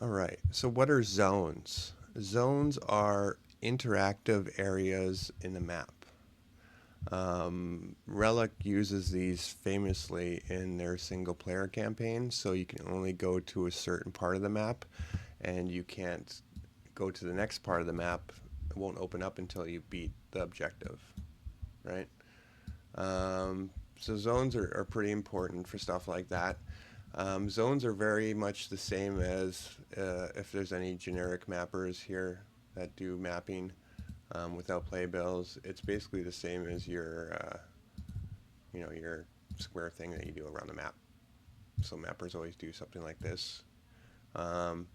All right. So what are zones? Zones are interactive areas in the map. Relic uses these famously in their single player campaign, so you can only go to a certain part of the map and you can't go to the next part of the map. It won't open up until you beat the objective, right? So zones are pretty important for stuff like that. Zones are very much the same as if there's any generic mappers here that do mapping without playbills. It's basically the same as your square thing that you do around the map. So mappers always do something like this um,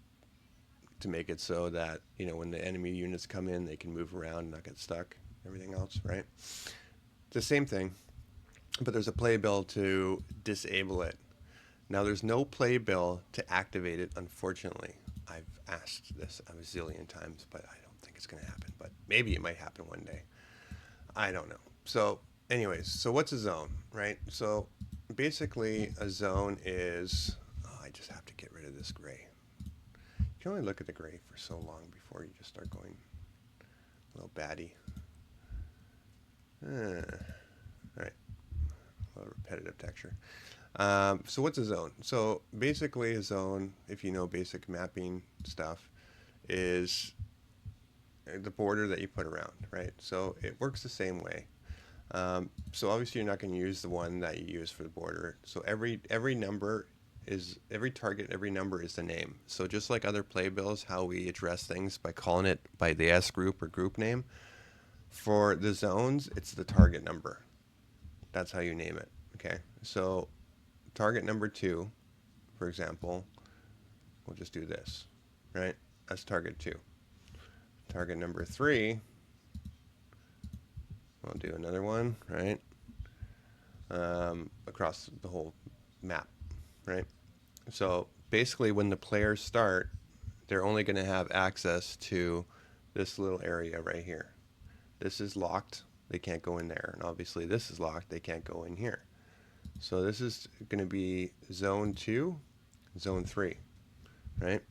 to make it so that when the enemy units come in, they can move around and not get stuck. Everything else, right? It's the same thing, but there's a playbill to disable it. Now, there's no playbill to activate it, unfortunately. I've asked this a zillion times, but I don't think it's going to happen. But maybe it might happen one day. I don't know. So, anyways, so what's a zone, right? So, basically, a zone is. Oh, I just have to get rid of this gray. You can only look at the gray for so long before you just start going a little batty. All right, a little repetitive texture. So what's a zone? So basically a zone, if you know basic mapping stuff, is the border that you put around, right? So it works the same way. So obviously you're not going to use the one that you use for the border. So every number is every target, every number is the name. So just like other playbills, how we address things by calling it by the S group or group name, for the zones, it's the target number. That's how you name it. Okay. So target number 2, for example, we'll just do this, right? That's target 2. Target number 3, we'll do another one, right? Across the whole map, right? So basically, when the players start, they're only going to have access to this little area right here. This is locked. They can't go in there. And obviously, this is locked. They can't go in here. So this is going to be zone 2, zone 3, right?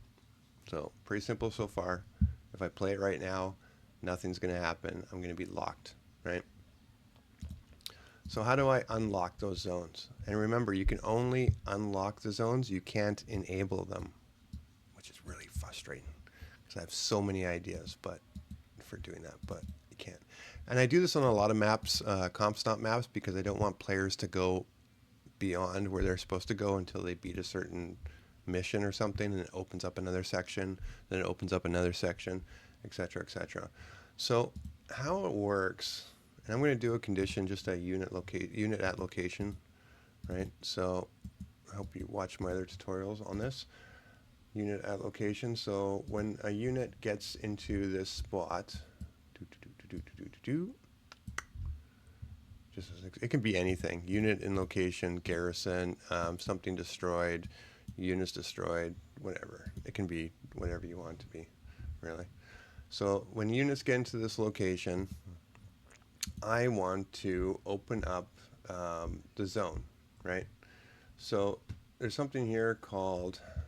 So pretty simple so far. If I play it right now, nothing's going to happen. I'm going to be locked, right? So how do I unlock those zones? And remember, you can only unlock the zones. You can't enable them, which is really frustrating because I have so many ideas for doing that, but you can't. And I do this on a lot of maps, comp stomp maps, because I don't want players to go beyond where they're supposed to go until they beat a certain mission or something, and it opens up another section, then it opens up another section, etc., etc. So how it works, and I'm going to do a condition just at unit at location, right? So I hope you watch my other tutorials on this. Unit at location. So when a unit gets into this spot, just it can be anything. Unit in location, garrison, something destroyed, units destroyed, whatever. It can be whatever you want it to be, really. So when units get into this location, I want to open up the zone, right? So there's something here called, I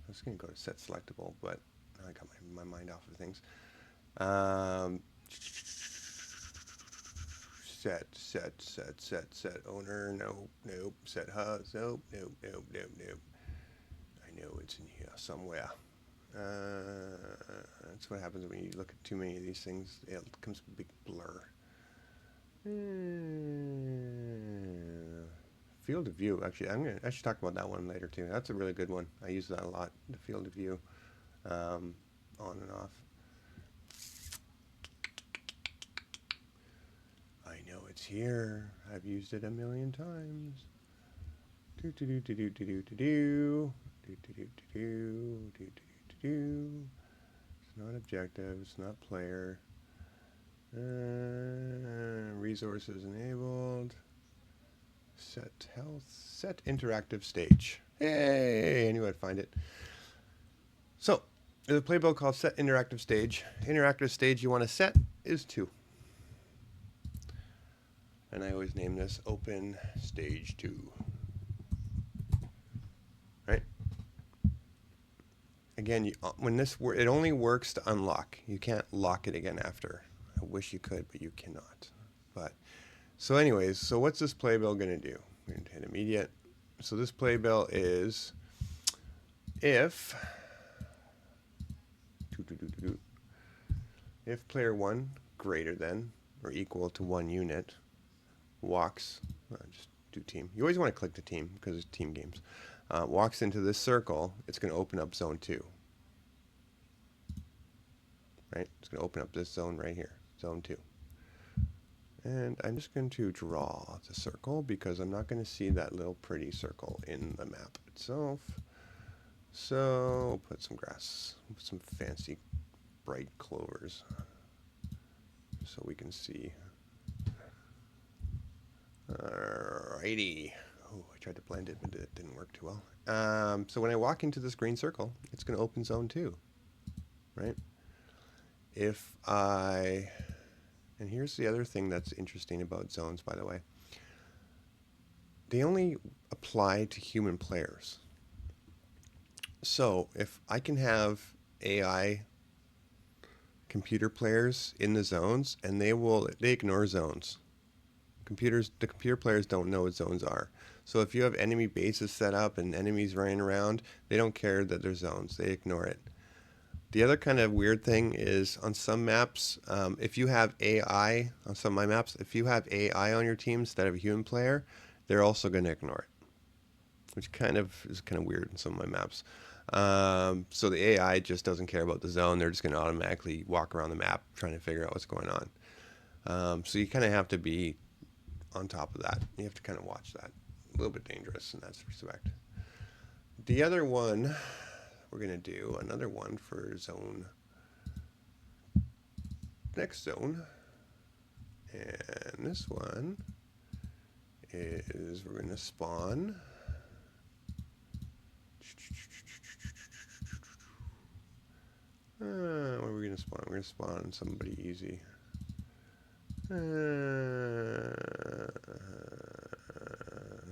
was going to go to set selectable, but I got my mind off of things. Set owner, nope, set hubs, nope. I know it's in here somewhere. That's what happens when you look at too many of these things. It becomes a big blur. Field of view. Actually, I should talk about that one later too. That's a really good one. I use that a lot. The field of view, on and off. I know it's here. I've used it a million times. Do do do do do do do do do do do do do do. It's not objective. It's not player. Resources enabled. Set health. Set interactive stage. Hey, I knew I'd find it. So, there's a playbill called set interactive stage. Interactive stage you want to set is 2. And I always name this open stage 2. Right? again, when it only works to unlock. You can't lock it again after. I wish you could, but you cannot. But so anyways, so what's this playbill going to do? We're going to hit immediate. So this playbill is if player 1 greater than or equal to 1 unit walks, just do team. You always want to click the team because it's team games. Walks into this circle, it's going to open up zone 2. Right? It's going to open up this zone right here, zone 2. And I'm just going to draw the circle because I'm not going to see that little pretty circle in the map itself. So we'll put some grass, some fancy bright clovers so we can see. Alrighty. Oh, I tried to blend it, but it didn't work too well. So when I walk into this green circle, it's going to open zone 2, right? If I, and here's the other thing that's interesting about zones, by the way. They only apply to human players. So if I can have AI computer players in the zones, and they ignore zones. The computer players don't know what zones are. So if you have enemy bases set up and enemies running around, they don't care that they're zones. They ignore it. The other kind of weird thing is on some maps, if you have AI, on some of my maps, if you have AI on your team instead of a human player, they're also going to ignore it, which is kind of weird in some of my maps. So the AI just doesn't care about the zone. They're just going to automatically walk around the map trying to figure out what's going on. So you kind of have to be on top of that. You have to kind of watch that. A little bit dangerous in that respect. The other one, we're going to do another one for zone, next zone. And this one is we're going to spawn. What are we going to spawn? We're going to spawn somebody easy.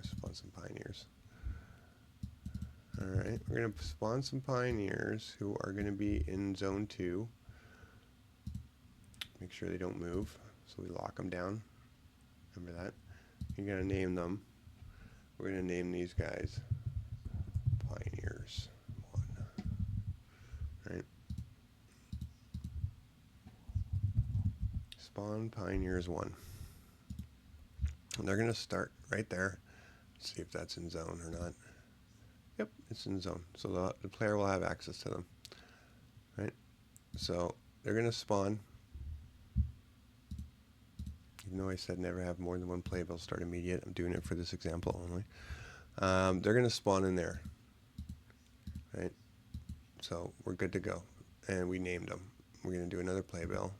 Spawn some pioneers. Alright, we're going to spawn some pioneers who are going to be in zone 2. Make sure they don't move, so we lock them down. Remember that? You're going to name them. We're going to name these guys Pioneers 1. Right? Spawn Pioneers 1. And they're going to start right there. See if that's in zone or not. Yep, it's in zone. So the player will have access to them. Right? So they're going to spawn. Even though I said never have more than one playbill start immediate, I'm doing it for this example only. They're going to spawn in there. Right? So we're good to go. And we named them. We're going to do another playbill.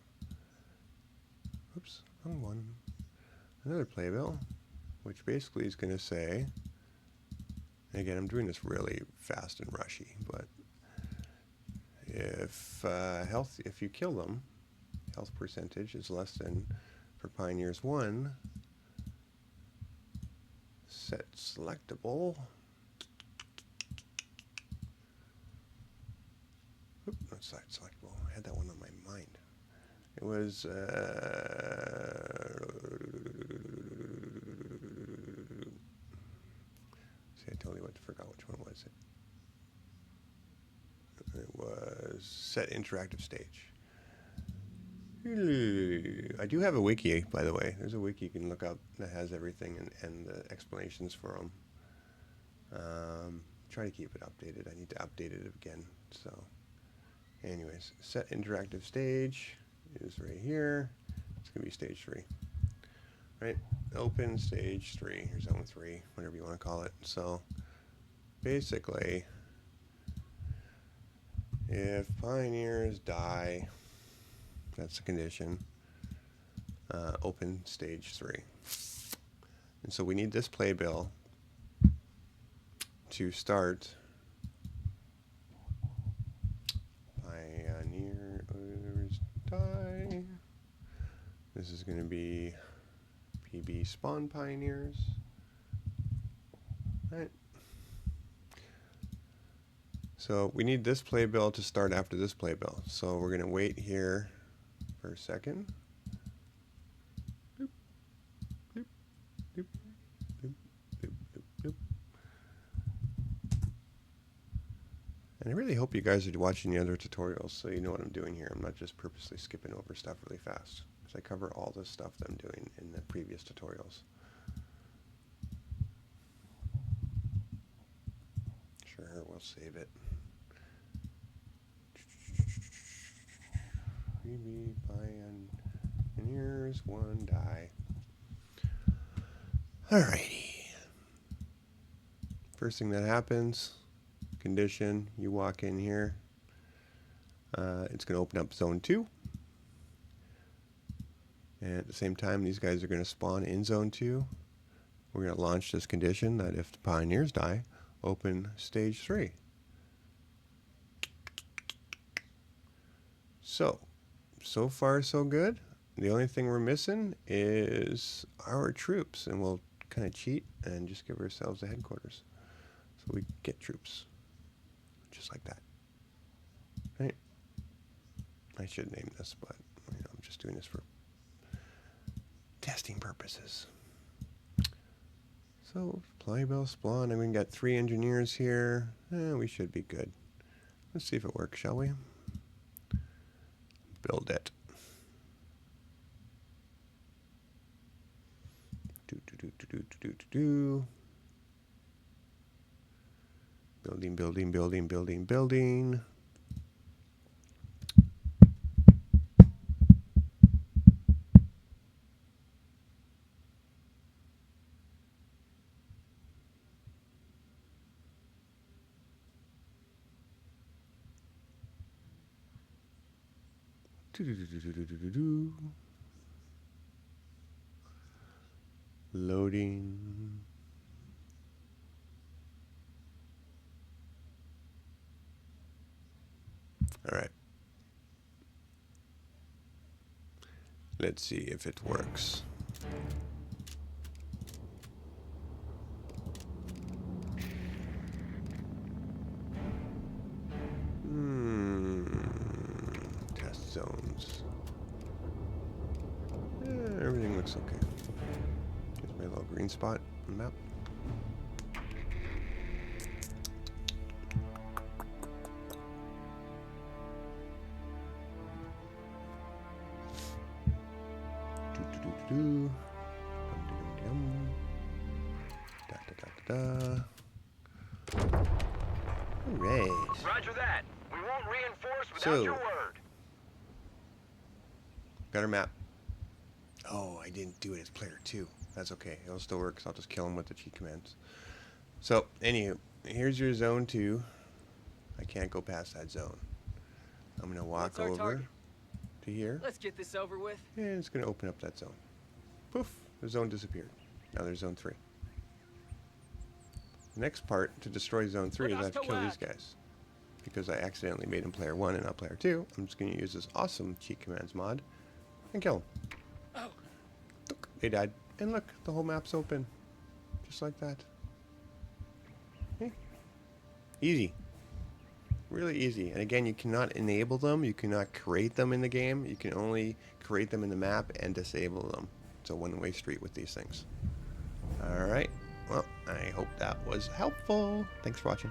Oops, wrong one. Another playbill, which basically is going to say, again, I'm doing this really fast and rushy, but if if you kill them, health percentage is less than, for Pioneers 1, set selectable. Oop, not set selectable. I had that one on my mind. It was see, I totally forgot which one was it. It was set interactive stage. I do have a wiki, by the way. There's a wiki you can look up that has everything and the explanations for them. Try to keep it updated. I need to update it again. So, anyways, set interactive stage is right here. It's going to be stage 3. Right? Open stage 3, or zone 3, whatever you want to call it. So, basically, if pioneers die, that's the condition, open stage 3. And so we need this playbill to start pioneers die. This is going to be PB spawn pioneers. Right. So we need this playbill to start after this playbill. So we're going to wait here for a second. Doop, doop, doop, doop, doop, doop, doop. And I really hope you guys are watching the other tutorials so you know what I'm doing here. I'm not just purposely skipping over stuff really fast, because I cover all the stuff that I'm doing in the previous tutorials. Sure, we'll save it. Freebie Pioneers, one die. Alrighty. First thing that happens, condition, you walk in here. It's going to open up zone 2. And at the same time, these guys are going to spawn in zone 2. We're going to launch this condition that if the pioneers die, open stage 3. So far so good. The only thing we're missing is our troops, and we'll kind of cheat and just give ourselves a headquarters so we get troops just like that. Right? I should name this, but you know, I'm just doing this for testing purposes. So Playbill spawn, and we got 3 engineers here. We should be good. Let's see if it works, shall we? Build it. Building, building, building, building, building. Loading. All right. Let's see if it works. Test zones. Everything looks okay. Here's my little green spot on the map. Dum, dum, dum. Da, da, da, da. All right. Roger that. We won't reinforce without your word. Got our map. Oh, I didn't do it as player 2. That's okay. It'll still work, because I'll just kill him with the cheat commands. So, anywho, here's your zone 2. I can't go past that zone. I'm going to walk over to here. Let's get this over with. And it's going to open up that zone. Poof, the zone disappeared. Now there's zone 3. The next part to destroy zone 3 is I have to kill these guys. Because I accidentally made him player 1 and not player 2, I'm just going to use this awesome cheat commands mod and kill them. Oh. Look, they died. And look, the whole map's open. Just like that. Okay. Easy. Really easy. And again, you cannot enable them. You cannot create them in the game. You can only create them in the map and disable them. It's a one-way street with these things. Alright. Well, I hope that was helpful. Thanks for watching.